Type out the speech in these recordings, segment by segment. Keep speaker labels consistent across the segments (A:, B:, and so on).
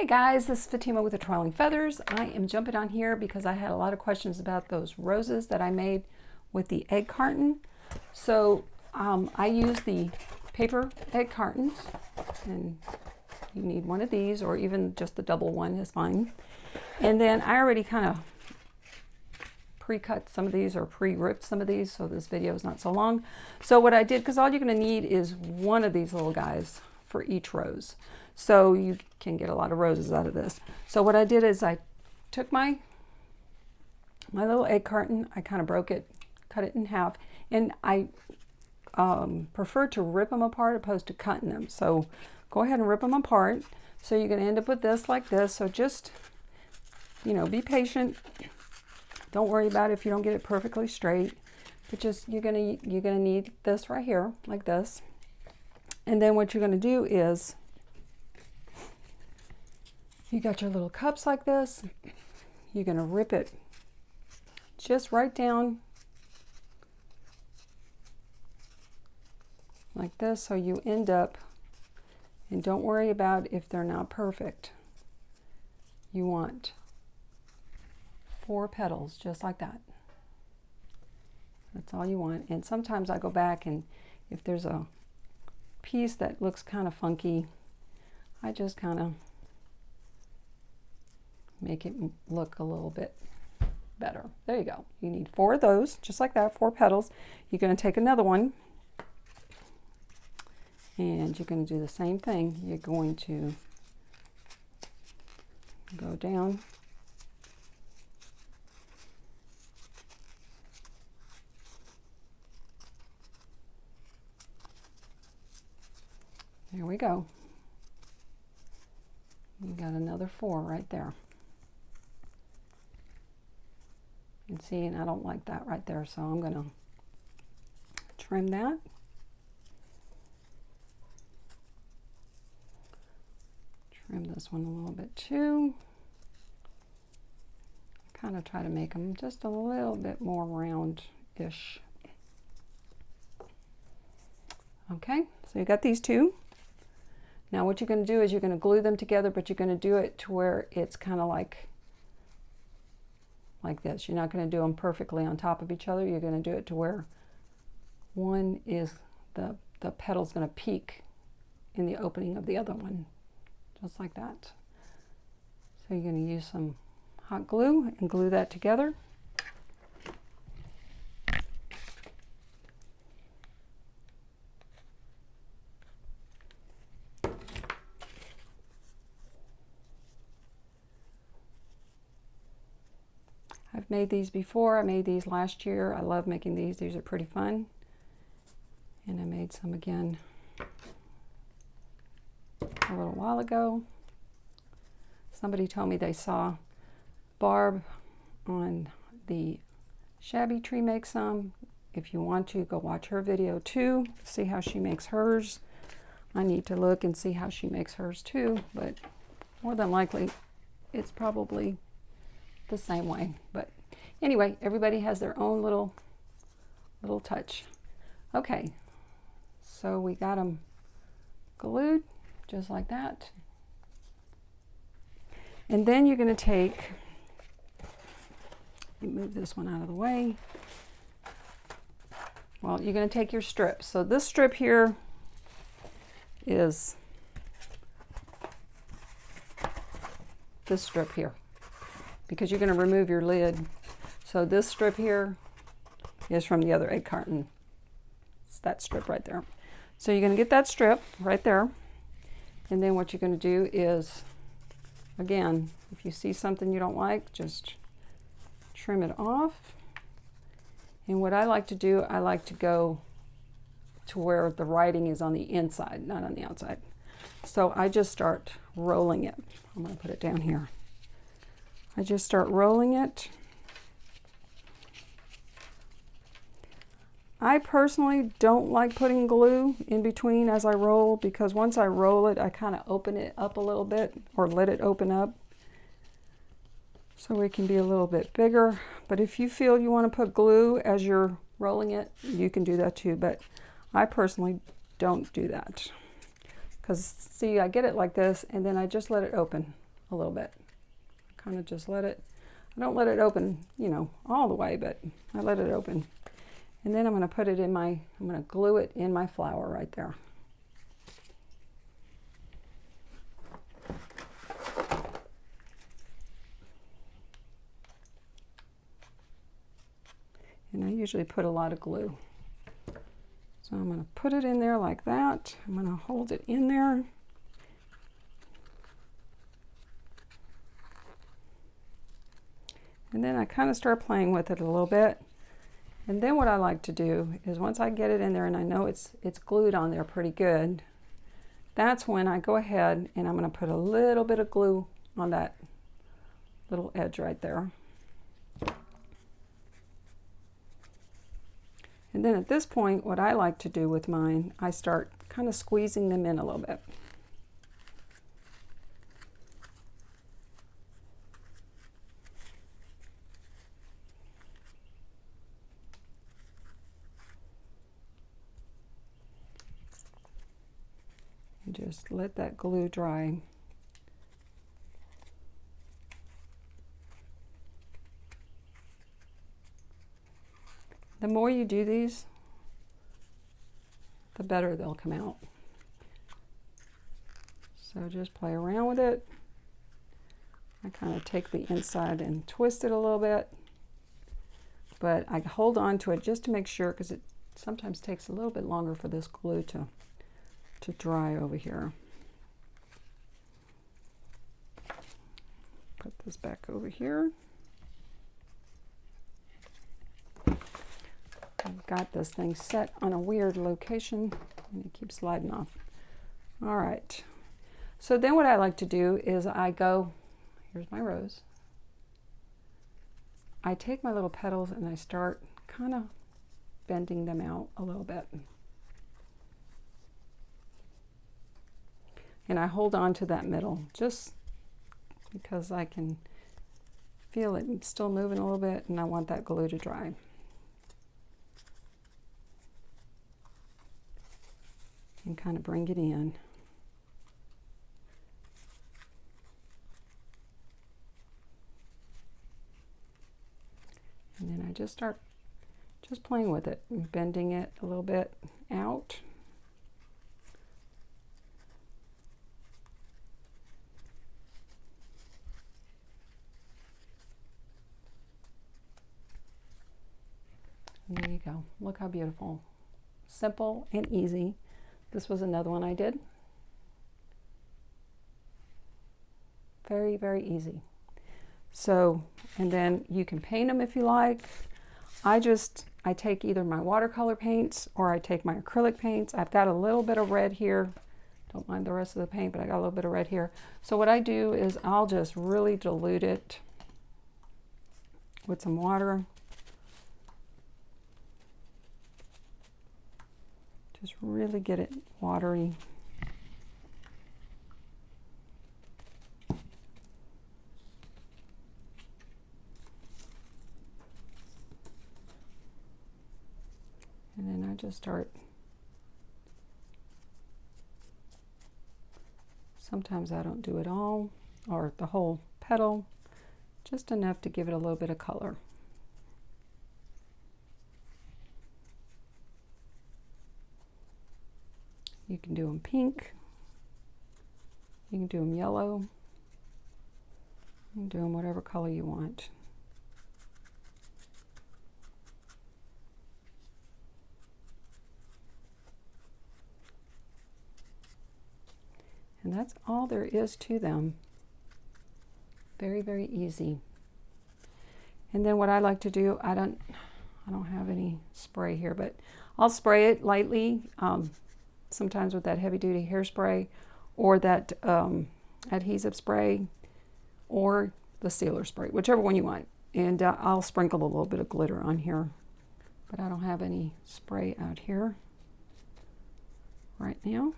A: Hey guys, this is Fatima with the Twirling Feathers. I am jumping on here because I had a lot of questions about those roses that I made with the egg carton. So I use the paper egg cartons, and you need one of these, or even just the double one is fine. And then I already kind of pre-cut some of these or pre-ripped some of these, so this video is not so long. So what I did, because all you're going to need is one of these little guys for each rose, so you can get a lot of roses out of this. So what I did is I took my little egg carton, I kind of broke it, cut it in half, and I prefer to rip them apart opposed to cutting them. So go ahead and rip them apart. So you're going to end up with this like this. So just, you know, be patient. Don't worry about it if you don't get it perfectly straight, but just you're gonna need this right here like this. And then what you're going to do is, you got your little cups like this. You're going to rip it just right down like this, so you end up, and don't worry about if they're not perfect. You want 4 petals just like that. That's all you want. And sometimes I go back, and if there's a piece that looks kind of funky, I just kind of make it look a little bit better. There you go. You need 4 of those, just like that, 4 petals. You're going to take another one, and you're going to do the same thing. You're going to go down there we go. You got another 4 right there. And see, and I don't like that right there, so I'm going to trim that. Trim this one a little bit too. Kind of try to make them just a little bit more round-ish. Okay, so you got these 2. Now what you're going to do is you're going to glue them together, but you're going to do it to where it's kind of like this. You're not going to do them perfectly on top of each other. You're going to do it to where one is, the petal's going to peak in the opening of the other one, just like that. So you're going to use some hot glue and glue that together. I've made these before. I made these last year. I love making these. These are pretty fun. And I made some again a little while ago. Somebody told me they saw Barb on the Shabby Tree make some. If you want to, go watch her video too. See how she makes hers. I need to look and see how she makes hers too, but more than likely it's probably the same way. But anyway, everybody has their own little touch. Okay, so we got them glued just like that. And then you're going to take, you move this one out of the way. Well, you're going to take your strips. So this strip here is this strip here, because you're going to remove your lid. So this strip here is from the other egg carton. It's that strip right there. So you're going to get that strip right there. And then what you're going to do is, again, if you see something you don't like, just trim it off. And what I like to do, I like to go to where the writing is on the inside, not on the outside. So I just start rolling it. I'm going to put it down here. I just start rolling it. I personally don't like putting glue in between as I roll, because once I roll it, I kind of open it up a little bit, or let it open up so it can be a little bit bigger. But if you feel you want to put glue as you're rolling it, you can do that too. But I personally don't do that, because see, I get it like this and then I just let it open a little bit. Kind of just let it, I don't let it open, you know, all the way, but I let it open. And then I'm going to put it in my, I'm going to glue it in my flower right there. And I usually put a lot of glue. So I'm going to put it in there like that. I'm going to hold it in there. And then I kind of start playing with it a little bit. And then what I like to do is once I get it in there and I know it's glued on there pretty good, that's when I go ahead and I'm going to put a little bit of glue on that little edge right there. And then at this point, what I like to do with mine, I start kind of squeezing them in a little bit. And just let that glue dry. The more you do these, the better they'll come out. So just play around with it. I kind of take the inside and twist it a little bit, but I hold on to it just to make sure, because it sometimes takes a little bit longer for this glue to dry over here. Put this back over here. I've got this thing set on a weird location and it keeps sliding off. All right. So then what I like to do is I go, here's my rose. I take my little petals and I start kind of bending them out a little bit. And I hold on to that middle just because I can feel it still moving a little bit and I want that glue to dry. And kind of bring it in. And then I just start just playing with it and bending it a little bit out. And there you go. Look how beautiful. Simple and easy. This was another one I did. Very, very easy. So, and then you can paint them if you like. I take either my watercolor paints or I take my acrylic paints. I've got a little bit of red here. Don't mind the rest of the paint, but I got a little bit of red here. So what I do is I'll just really dilute it with some water. Just really get it watery. And then I just start, sometimes I don't do it all, or the whole petal, just enough to give it a little bit of color. You can do them pink, you can do them yellow, you can do them whatever color you want. And that's all there is to them. Very, very easy. And then what I like to do, I don't have any spray here, but I'll spray it lightly. Sometimes with that heavy duty hairspray or that adhesive spray or the sealer spray, whichever one you want. And I'll sprinkle a little bit of glitter on here, but I don't have any spray out here right now.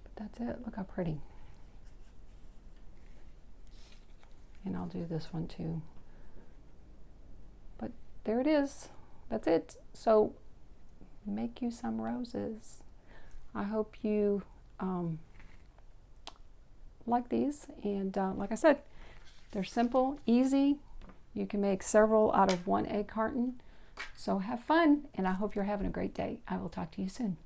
A: But that's it. Look how pretty. And I'll do this one too. But there it is. That's it. So make you some roses. I hope you like these, and like I said, they're simple, easy. You can make several out of one egg carton. So have fun, and I hope you're having a great day. I will talk to you soon.